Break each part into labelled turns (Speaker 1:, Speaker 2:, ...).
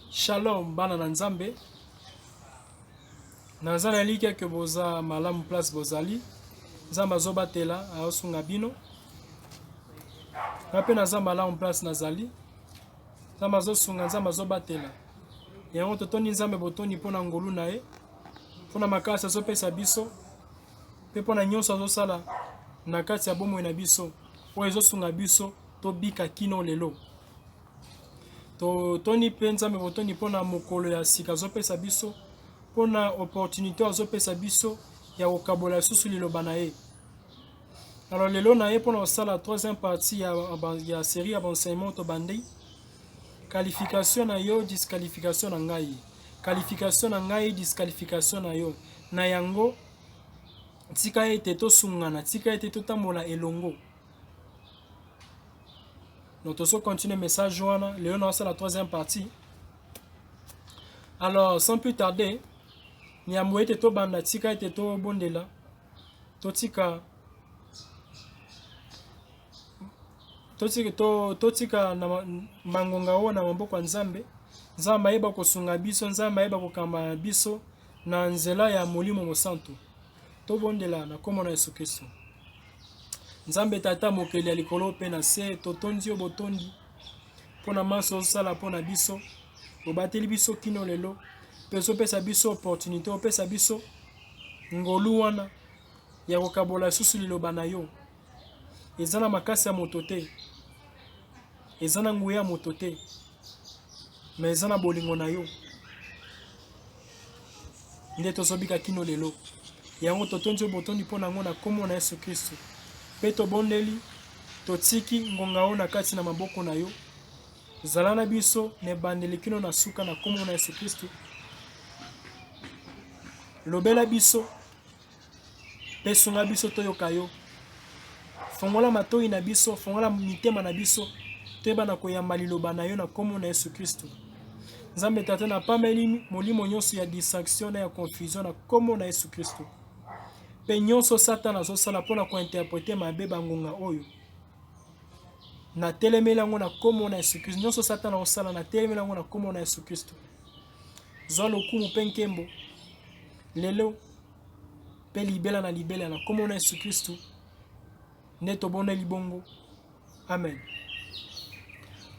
Speaker 1: Shalom bana na nzambe. Nazana liki ke boza malamu place bozali. Nzamba azobatela aosunga bino. Ngape naza malamu place nazali. Nzamba azosunga nzamba azobatela. Yango totoni nzambe botoni mpona ngolu na ye. Mpona makasi azopesa biso. Pe mpona nyonso azosala na kati ya bomoi na biso. Oyo ezosunga biso tobika kino lelo. Toni pe nzambe botoni mpona mokolo ya sika azopesa biso. Mpona opportunité azopesa biso ya kokabola susu liloba na ye. Alors lelo na ye mpona kosala troisième partie ya série ya enseignement tobandi. Qualification na yo, disqualification na ngai. Qualification na ngai, disqualification na yo. Na yango tika ete tosungana, tika ete totambola elongo. Donc toso continue message wana, lelo na la troisième partie. Alors sans plus tarder, nyambo ete to banda tika ete to bondela. Totika na mangonga o na maboko ya Nzambe. Nzambe ayeba kosunga biso, Nzambe ayeba kokamba biso na nzela ya Molimo Mosantu. To bondela na kombo na Yesu Kristo. Nzambe tata mokeli ya likolo pe na se totondi yo botondi pona maso osala pona biso. Obateli biso kino lelo. Peso pesa biso opportunité, opesa biso ngolu wana ya kokabola susu liloba na yo. Ezana makasi ya moto te. Ezana nguya moto te. Mais ezana bolingo na yo. Nde tozobika kino lelo. Yango totondi yo botondi pona ngo na kombo na Yesu Kristo. Pe tobondeli totiki ngonga o na kati na maboko na yo. Zala na biso ne bandeli kino na suka na kombo na Yesu Kristo. Lobela biso pe sunga biso toyoka yo. Fongola matoi na biso, fongola mitema na biso, toyeba na koyamba liloba na yo na kombo na Yesu Kristo. Nzambe tata na pameli molimo nyonso ya distraction na ya confusion na kombo na Yesu Kristo. Pe nyonso Satan azosala mpona kointerprete mabe bangonga oyo. Na telemela yango na kombo na Yesu Kristo. Nyonso Satan azosala na telemela yango na kombo na Yesu Kristo. Zwa lokumu pe nkembo. Lelo pe libela na kombo na Yesu Kristo. Neto bona libongo. Amen.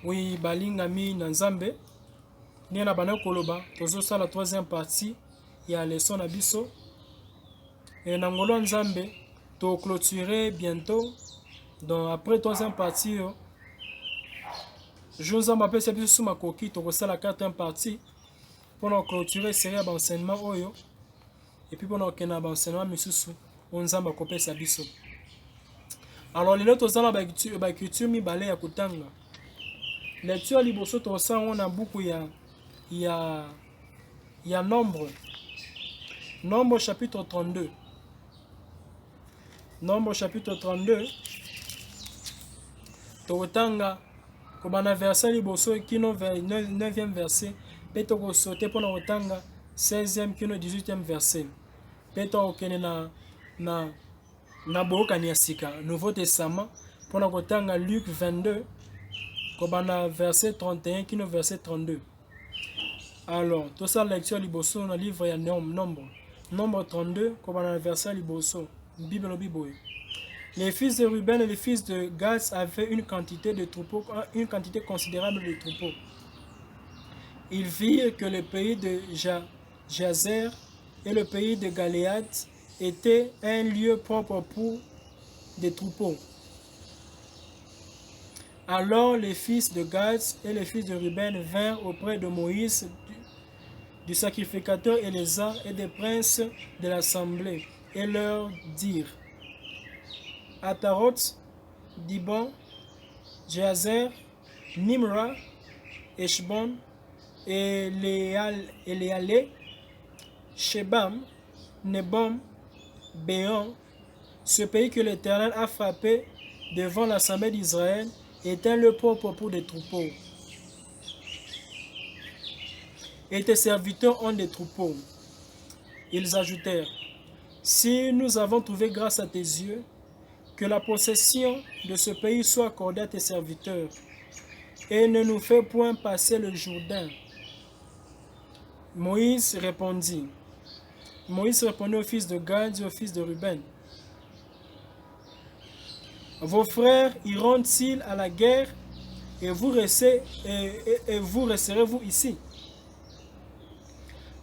Speaker 1: Oui, balingami na Nzambe. Ni na bana koloba, tozo sala troisième partie ya leçon na biso. Et na ngolo Nzambe, to clôturer bientôt. Donc après troisième partie, je vous en appelle c'est biso makoki to sala quatrième partie pour clôturer série d'enseignement oyo. Et puis pour kena enseignement misusu, on Nzamba kopesa biso. Alors les autres dans la écriture mi balé ya kutanga. Lecture liboso to sa on a beaucoup ya nombre. Nombre chapitre 32. Nombre chapitre 32. To tanga ko bana verset liboso kino 9e verset, pe to ko sauter pour na tanga 16e kino 18e verset. Pe to okene na bokani ya sika Nouveau Testament pona kotanga Luc 22 kobana verset 31 kino verset 32. Alors tout ça lecture liboso na livre ya nombre 32 kobana verset liboso Bible biboy. Les fils de Ruben et les fils de Gad avaient une quantité de troupeaux, une quantité considérable de troupeaux. Ils virent que le pays de Jazer et le pays de Galéad était un lieu propre pour des troupeaux. Alors les fils de Gad et les fils de Ruben vinrent auprès de Moïse, du sacrificateur Éléazar et des princes de l'assemblée, et leur dirent: Ataroth, Dibon, Jazer, Nimra, Eshbon, Eleale, Shebam, Nebom, Béon, ce pays que l'Éternel a frappé devant l'assemblée d'Israël était le propre pour des troupeaux. Et tes serviteurs ont des troupeaux. Ils ajoutèrent: Si nous avons trouvé grâce à tes yeux, que la possession de ce pays soit accordée à tes serviteurs, et ne nous fais point passer le Jourdain, Moïse répondit au fils de Gad et au fils de Ruben: vos frères iront-ils à la guerre et vous resterez-vous ici?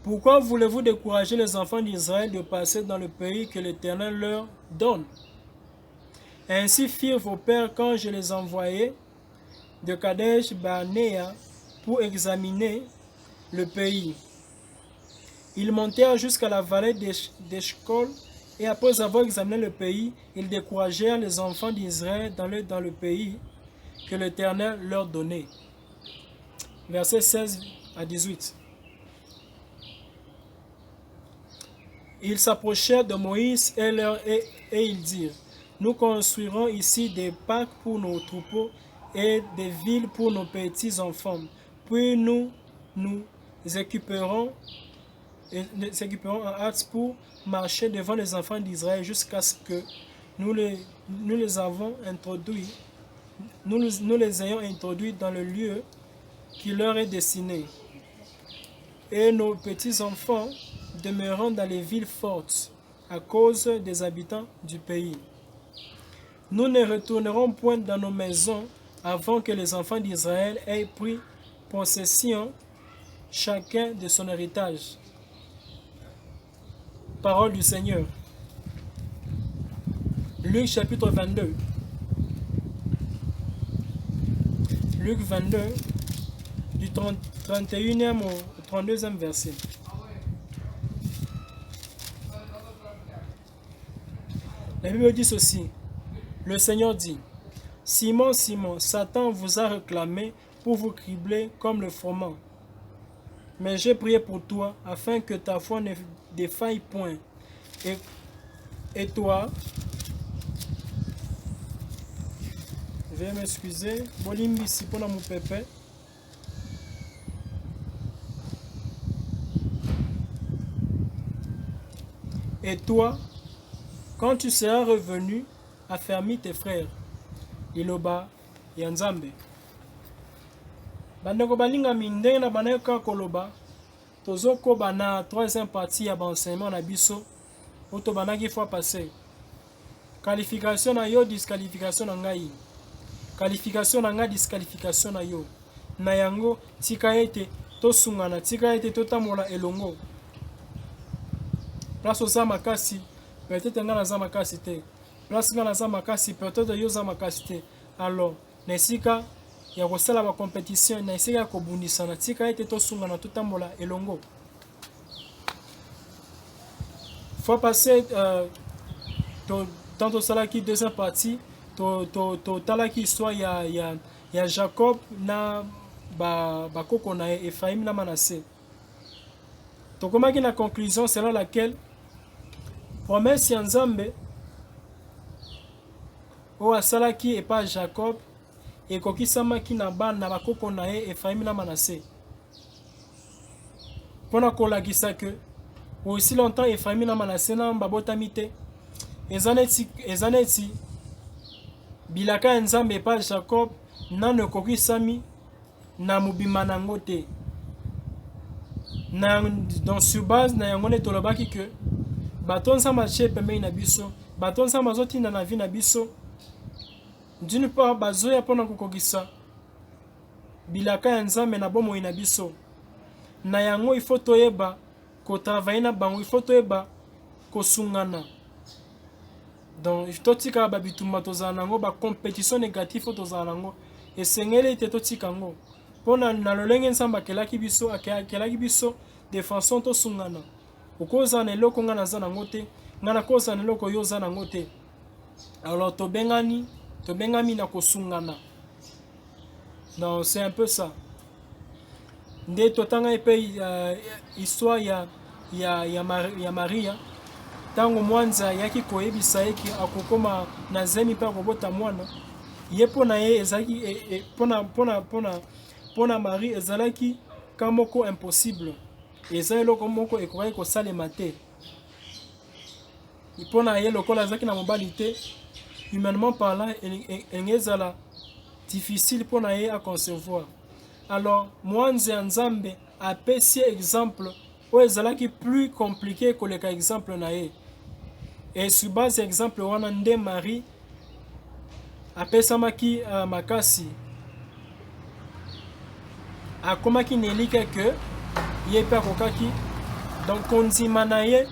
Speaker 1: Pourquoi voulez-vous décourager les enfants d'Israël de passer dans le pays que l'Éternel leur donne? Ainsi firent vos pères quand je les envoyais de Kadesh Barnéa pour examiner le pays. Ils montèrent jusqu'à la vallée d'Eshcol, et après avoir examiné le pays, ils découragèrent les enfants d'Israël dans le pays que l'Éternel leur donnait. Versets 16 à 18. Ils s'approchèrent de Moïse et ils dirent: nous construirons ici des parcs pour nos troupeaux et des villes pour nos petits enfants. Puis nous équiperons en hâte pour marcher devant les enfants d'Israël jusqu'à ce que nous les ayons introduits dans le lieu qui leur est destiné. Et nos petits enfants demeureront dans les villes fortes à cause des habitants du pays. Nous ne retournerons point dans nos maisons avant que les enfants d'Israël aient pris possession chacun de son héritage. Parole du Seigneur. Luc chapitre 22. Luc 22, du 31e au 32e verset. La Bible dit ceci. Le Seigneur dit: Simon, Simon, Satan vous a réclamé pour vous cribler comme le froment. Mais j'ai prié pour toi, afin que ta foi ne défaille point. Et toi, veuillez m'excuser, Bolimbisi pour mon pépé. Et toi, quand tu seras revenu, affermis tes frères. Liloba ya Nzambe. Bandeko balingami ndenge na baneka koloba, tozokoba na troisième partie ya enseignement na biso, oto banaki fois passé. Qualification na yo, disqualification na ngai. Qualification na ngai, disqualification na yo. Na yango tika ete tosungana, tika ete totamola elongo. Place oza makasi, peut-être nga naza makasi te. Place nga naza makasi, peut-être yo za makasi te. Alors, nesika ya kosala ba compétition, nesika ya kobundisana, tika ete tosungana totambola elongo. Fois passé, tantôt salaki deuxième partie, to talaki histoire ya Jacob na ba koko na Ephraim na Manassé. To komaki na conclusion selon laquelle promesse ya Nzambe o asalaki epa Jacob ekokisamaki na bana bakoko na ye Ephraim na Manassé. Pona kolakisa que aussi longtemps Ephraim na Manassé na babotami te, ezaneti bilaka ya Nzambe epa Jacob nano ekokisami na mobima nango te. Dans sur base na yango ne tolobaki que bato nzambe che pembeni na biso, bato nzambe azotinda na vie na biso, d'une part bazoya mpona kokokisa bilaka ya Nzambe na bomoi na biso. Na yango il faut toyeba kotravailler na bango, il faut toyeba kosungana. Donc totika babitumba tozala nango, ba compétition négative tozala nango, esengeli ete totika ngo mpona na lolenge Nzambe akelaki biso de façon tosungana. Okoza na eloko nga naza nango te, nga nakoza na eloko yo oza nango te. Alors tobengami na kosungana. Donc c'est un peu ça. Nde totanga epe histoire ya Maria. Tango mwanza yaki koyebisa yeki akokoma na zemi mpe akobota mwana, ye mpona ye ezalaki mpona Marie ezalaki ka moko impossible. Eza eloko moko ekokaki kosalema te. Mpona ye lokola azalaki na mobali te, humainement parlant, ezala difficile mpona ye à concevoir. Alors mwanza ya Nzambe apesi exemple oyo ezalaki plus compliqué koleka exemple na ye. Et sur base exemple wana nde Marie apesamaki makasi akomaki na elika ke ye mpe akokaki donc kondima na ye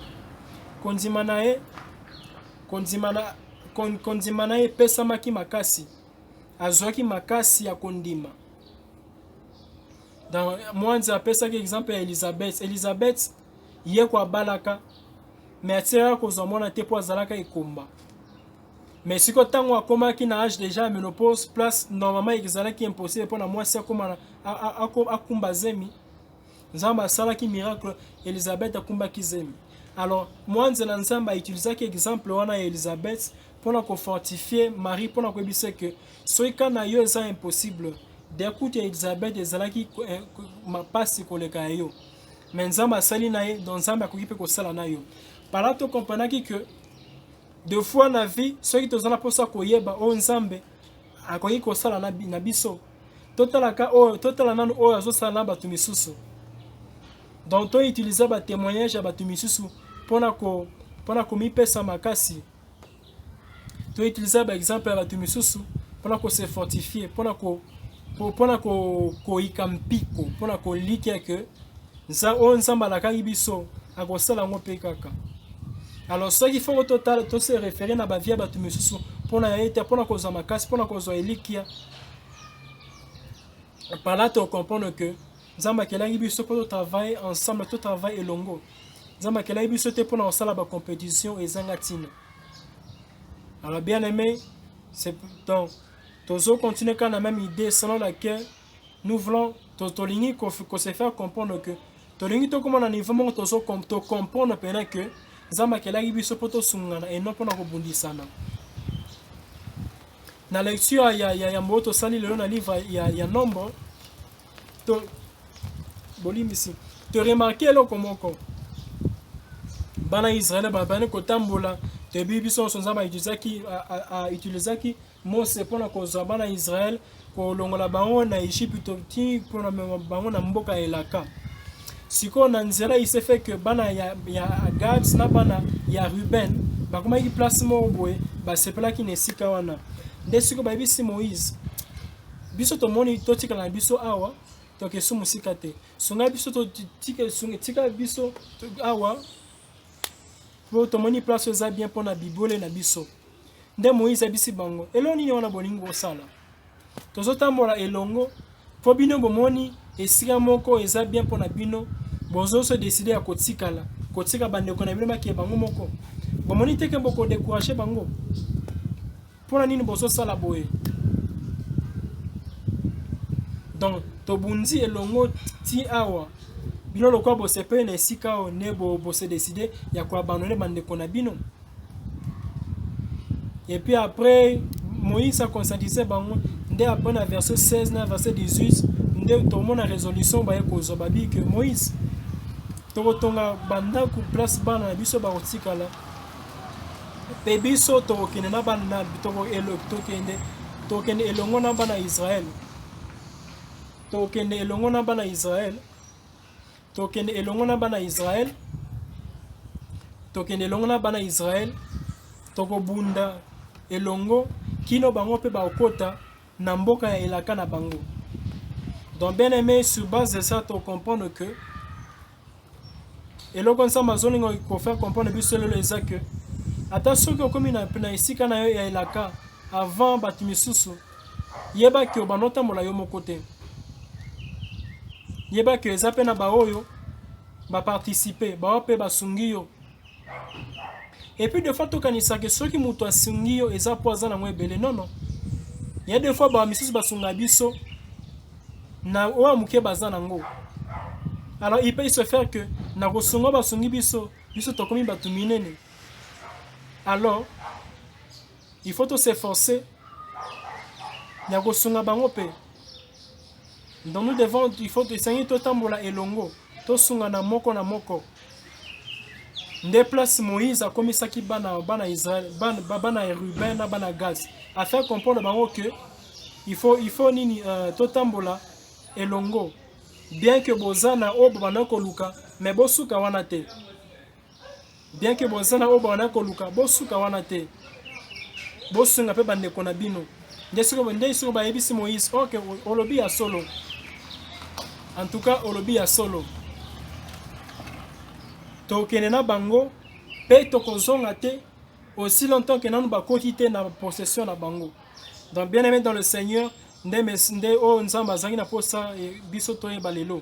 Speaker 1: epesamaki makasi, azwaki makasi ya kondima. Donc mwanzi apesaki exemple ya Elizabeth ye ko abalaka mais atiraka kozwa mwana te po azalaka ekomba. Mais siko tango akomaki na âge déjà ménopause, place normalement ezalaki impossible pour na mwasi akumba zemi. Nzambe asalaki miracle, Elizabeth akumbaki zemi. Alors mwanzi na Nzambe utilisaki exemple wana ya Elizabeth pour ko fortifier Marie, pour ko yebisa que soki kana yo eza impossible d'écouter Elizabeth ezalaki mapasi koleka yo. Mais Nzambe asali na ye, donc Nzambe akoki pe kosala na yo. Par là tu comprends que deux fois na vie soki tozala posa koyeba o Nzambe akoki kosala na biso. Totala nanu oyo azosala na bato misusu. Donc to utiliser ba témoignage ya bato misusu pona komipesa makasi. To utiliser ba exemple ya bato misusu pona ko se fortifier, pona ko ikampiko, pona ko likia que Nzambe alakaki biso akosala ngo pe kaka. Alors ce qu'il faut au total to se référer na ba vie bato misusu pona yete pona ko za makasi, pona ko za elikia. Par là, tu comprends que Nzambe kelaki biso pour travailler ensemble, tout travail elongo. Nzambe kelaki biso te pour na la compétition et zangatina. Alors bien aimé, c'est donc toujours continuer quand la même idée selon laquelle nous voulons tolingi qu'on se faire comprendre que tolingi to comment na niveau mon toujours comprendre pendant que Nzambe kelaki biso pour to sungana et non pour na kobundisana. Na lecture ya mboto sali le na livre ya nombre to bolimbisi te remarquer lo komoko bana Israël bana kotambola te bibiso sonza ba utilisaki Mose pona kozwa bana Israël ko longola bango na Egypte ti pona bango na mboka elaka. Siko na nzela il s'est fait que bana ya Gad na bana ya Ruben bakoma ki place mo boye ba sepela ki nesika wana. Nde siko ba bisi Moïse biso to moni to tika na biso awa to ke sumu sikate sunga biso to tika biso awa po to moni place za bien pona bibole na biso. Nde Moïse bisi bango eloni wana bolingo sala tozo tambola elongo po bino bomoni esika moko eza bien pona bino bozo se décider ya kotika bandeko na bino makie bango moko bomoni teke boko décourager bango pona nini bozo sala boye. Donc tobundi elongo ti awa bino lokwa bo sepe na esika o ne bo se décider ya ko abandonner bandeko na bino. Et puis après Moïse a conscientisé bango nde après na verset 16 na verset 18 nde to mona résolution ba ko zobabi que Moïse to tonga banda ku place bana na biso ba otikala pe biso to kene na bana to kende elongo na bana Israël. Tokende elongo na bana Israël, tokende elongo na bana Israël, tokende elongo na bana Israël, tokobunda elongo kino bango pe ba okota na mboka ya elaka na bango. Donc bien aimé, sur base de ça, tu comprends que eloko nsama zoningo ko faire comprendre biso lelo eza que attention que comme na esika na yo ya elaka avant batimisusu yeba ke banota mola yo mokote. Yeba que eza pe na baoyo ba participer ba pe basungi yo. Et puis des fois tokanisa que ceux qui muto asungi yo eza poza na mwebele non. Il y a des fois ba misusu basunga biso na oa muke baza nango. Alors il peut se faire que na kosunga basungi biso tokomi batu minene. Alors il faut s'efforcer ya kosunga bango pe. Donc nous devons, il faut essayer de tambola elongo, to sunga na moko na moko. Nde place Moïse a commis ça qui bana Israël, bana Ruben na bana Gad, à faire comprendre bango que il faut nini to tambola elongo. Bien que bozana o bana ko luka, mais bosuka wana te. Bien que bozana o bana koluka bosuka wana te. Bosunga pe bandeko na bino. Ndesiko ba yebisi Moïse OK olobi ya solo. En tout cas olobi ya solo. Tokene na bango pe tokozonga te aussi longtemps que nanu bakoti te na possession na bango. Donc bien aimé dans le Seigneur, nde o nzamba zangi na posa biso toye balelo.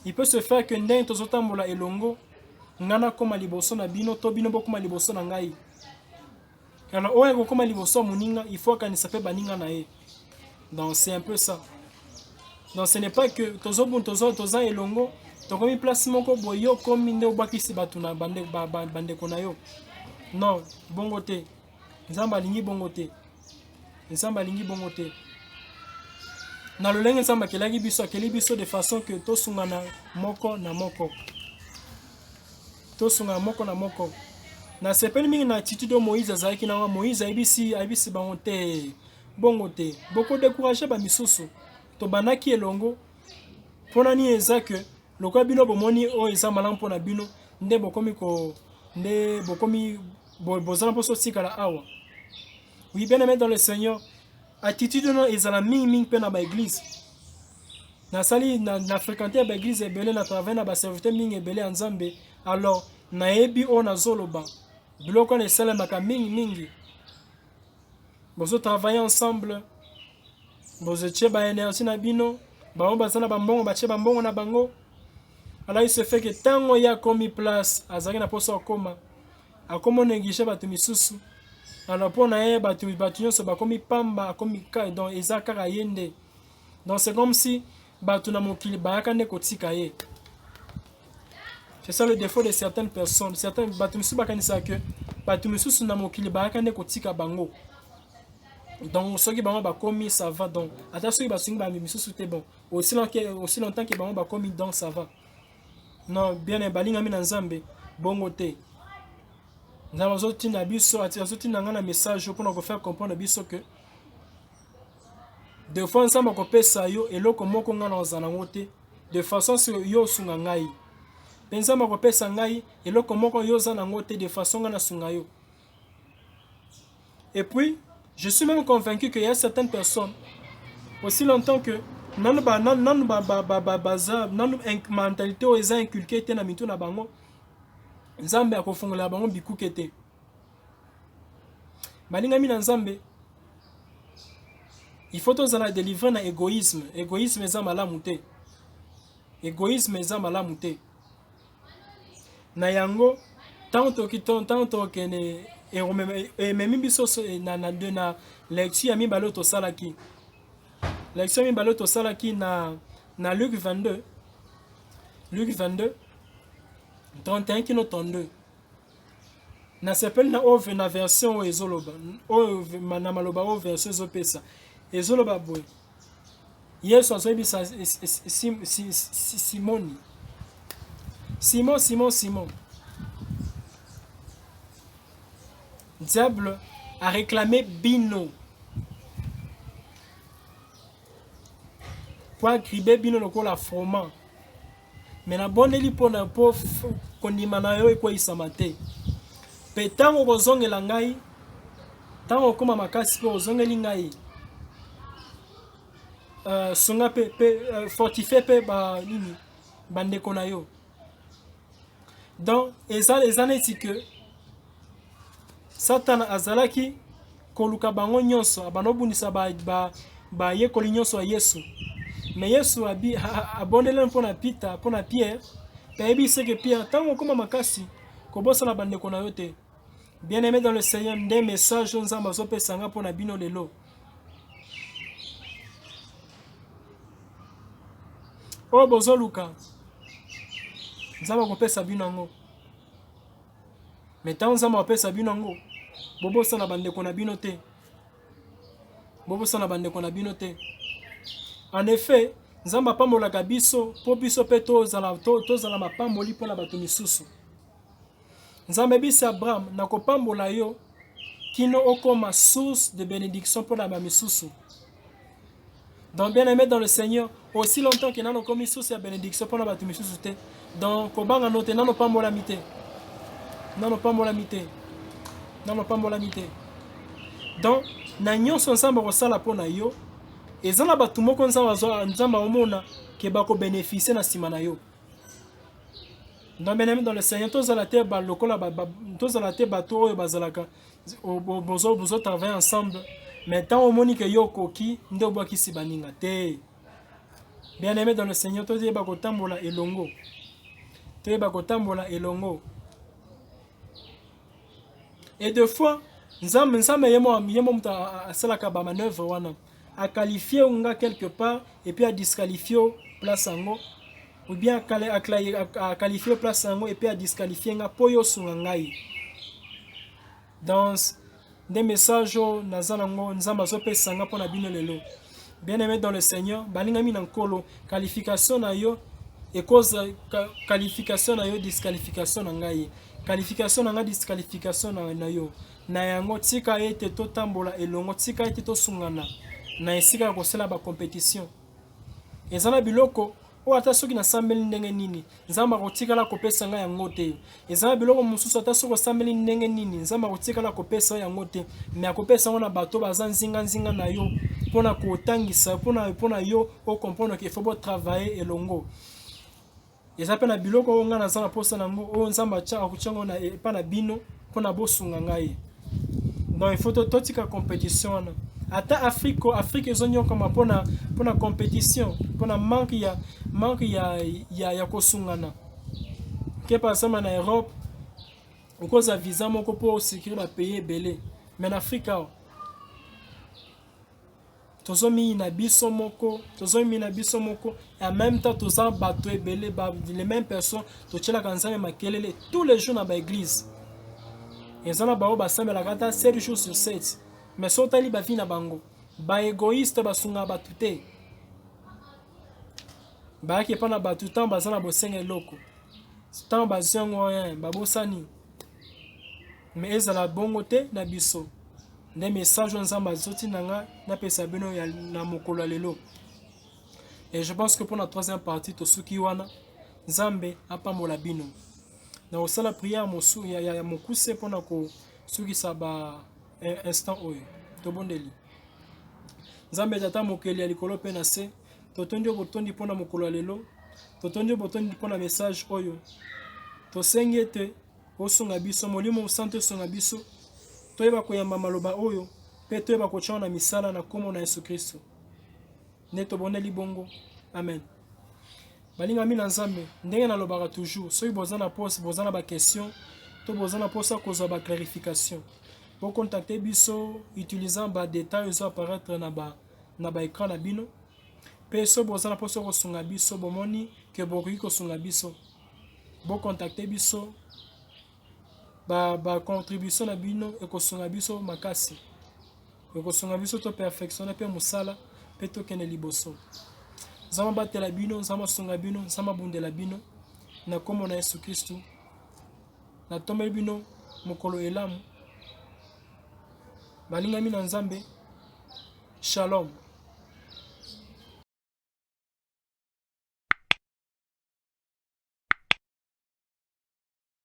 Speaker 1: Il peut se faire que ndenge tozotambola elongo ngana koma liboso na bino to bino bokoma liboso na ngai. Alors oyo koma liboso muninga il faut kanisa pe baninga na ye. Donc c'est un peu ça. Donc ce n'est pas que toza elongo tokomi place moko boyo komi nde obakisi batu na bandeko na yo. Non, bongo te. Nzamba lingi bongo te. Nzamba lingi bongo te. Na lolenge nzamba kelaki biso de façon que tosungana moko na moko. Tosunga moko na moko. Na sepeli mingi na attitude de Moïse azalaki na Moïse ayebisi bango te. Bongo te. Boko décourager ba misusu. To banaki elongo. Pona ni eza que lokola bino bomoni o eza malamu pona bino nde bokomi bozana poso sikala awa. Oui, bien aimé dans le Seigneur, attitude non ezala mingi pe na ba église. Na sali na fréquenter ba église ebele na travailler na ba serviteur mingi ebele ya Nzambe. Alors na yebi o na zoloba. Biloko na sala maka mingi. Bozo travailler ensemble. Bozo tche ba énergie na bino, ba bazana ba mbongo ba tche ba mbongo na bango. Alors il se fait que tango ya komi place azaki na poso akoma. Akoma négliger batu misusu. Alors pour na batu nyonso bakomi pamba akomi ka donc eza kaka yende. Donc c'est comme si batu na mokili bayaka nde kotika ye. C'est ça le défaut de certaines personnes. Certains batu misusu bakanisa que batu misusu na mokili bayaka nde kotika bango. Donc soki bango bakomi ça va donc. Ata soki basungi ba misusu te bon. Aussi longtemps que bango bakomi donc ça va. Non, bien balinga mina Nzambe bongo te. Nzambe azotinda biso azotinda ngana message pour nous faire comprendre biso que de fois Nzambe akopesa yo eloko moko ngana ozana ngote de façon que yo sunga ngai. Nzambe akopesa ngai eloko moko yo zana ngote de façon ngana sunga yo. Et puis je suis même convaincu qu'il y a certaines personnes aussi longtemps que nanu mentalité o eza inculqué te na mitu na bango Nzambe akofungola bango bikuke te. Balinga mina Nzambe il faut tozala délivrer na égoïsme. Égoïsme eza malamu te. Égoïsme eza malamu te. Na yango tanto kene ememi biso na lecture ya mibale tosalaki. Lecture ya mibale tosalaki na Luc 22. Luc 22 31 kino 32. Na sepel na ove na version ezoloba. Na maloba o version ezopesa. Ezoloba boy. Yesu azobisa Simon. Diable a réclamé bino. Pour agriber bino lokola froment. Mais na boneli pona po kondima na yo ekwa isamate. Pe tango kozongela ngai, tango koma makasi po kozongeli ngai. Sunga pe fortifier pe ba nini bandeko na yo. Donc eza neti que Satan azalaki koluka bango nyonso abanobunisa ba yekoli nyonso ya Yesu. Mais Yesu abondela mpona Peter, mpona Pierre, pebi c'est que Pierre tango koma makasi kobosa na bandeko na yo te. Bien aimé dans le Seigneur, des messages nzamba zopesanga mpona bino lelo. O bozoluka. Nzamba kopesa bino ngo. Mais tango nzamba kopesa bino ngo, bobosa na bandeko na bino te. Bobosa na bandeko na bino te. En effet, Nzamba pambolaka biso po biso pe tozala mapamboli mpona bato misusu. Nzambe bisa Abraham na kopambola yo kino okoma source de bénédiction mpona ba misusu. Donc bien aimé dans le Seigneur, aussi longtemps que nous commis sous la bénédiction pour nous battre sous te. Donc kobanga note nano pas molamité. Nano pas molamité. Nano pas molamité. Donc na nyonso ensemble kosala po na yo. Ezana batu moko nzamba omona ke bako bénéficier na sima na yo. Donc bien aimé dans le Seigneur, tous la terre lokola tous la terre bato oyo bazalaka bozo travailler ensemble. Mais tant au moni que yo koki ndo bwa kisi baninga te. Bien aimé dans le Seigneur, tous yeba kotambola elongo. Toyeba kotambola elongo. Et deux fois, nzambe yemo muta asalaka ba manœuvre wana. A qualifier unga quelque part et puis à disqualifier place ango. Ou bien à qualifier place ango et puis à disqualifier nga poyo sungangai. Dans des messages nazanango nzamba zo pesanga pona bino lelo. Bien aimé dans le Seigneur, balinga mina nkolo qualification na yo et cause qualification na yo disqualification na ngai. Qualification na nga disqualification na yo. Na yango tika ete to tambola elongo tika ete to sungana. Na esika ko sala ba compétition. Ezana biloko o ata soki na sambeli ndenge nini nzamba kotikala kopesa nga yango te. Ezana biloko mosusu ata soki sambeli ndenge nini nzamba kotikala kopesa yango te. Mais akopesa ngo na bato baza nzinga na yo pona kotangisa pona yo o comprendre qu'il faut travailler elongo. Eza pe na biloko nga na zana posa nango o nzamba cha akuchango na pa na bino pona bosunga ngai. Donc il faut totika compétition na. Ata Afrique ezonyo kama pona compétition pona manque ya kosungana. Ke par exemple na Europe ukoza visa moko po sécuriser ba pays belé. Mais en Afrique tozomi na biso moko et en même temps toza bato ebele les mêmes personnes tocela kanzame makelele tous les jours na ba église. Ezana bao basambela kata 7 jours sur 7. Mais sotali ba vie na bango ba égoïste basunga batu te. Ba ki pa na batu temps bazana bosenga eloko. Temps bazango babosani. Mais ezala bongo te na biso. Des messages nzamba zoti nanga na pesa bino ya na mokolo lelo. Et je pense que pour la troisième partie to suki wana nzambe apambola bino. Na osala prière mosu ya mokuse pona ko suki saba instant oyo to bondeli. Nzambe tata mokeli ya likolo pe na se totondi botondi pona mokolo lelo. Totondi botondi pona message oyo. To sengete osunga biso molimo santo sunga biso. Toyeba koyamba maloba oyo pe toyeba kochana na misala na komo na Yesu Kristo. Neto boneli bongo. Amen. Balinga mina nzambe ndenge na lobaka toujours soki bozana pose bozana ba question to bozana posa kozwa ba clarification. Pour contacter biso utilisant ba détails zo apparaître na ba écran na bino. Pe so bozana posa kosunga biso bomoni ke bokoki kosunga biso. Bo contacter biso ba contribution na bino e kosunga biso makasi. E kosunga biso to perfectionner pe musala pe to kene liboso. Zama batela bino, zama sunga bino, zama bundela bino na komo na Yesu Kristo. Na tombe bino mokolo elamu. Balinga mina nzambe. Shalom.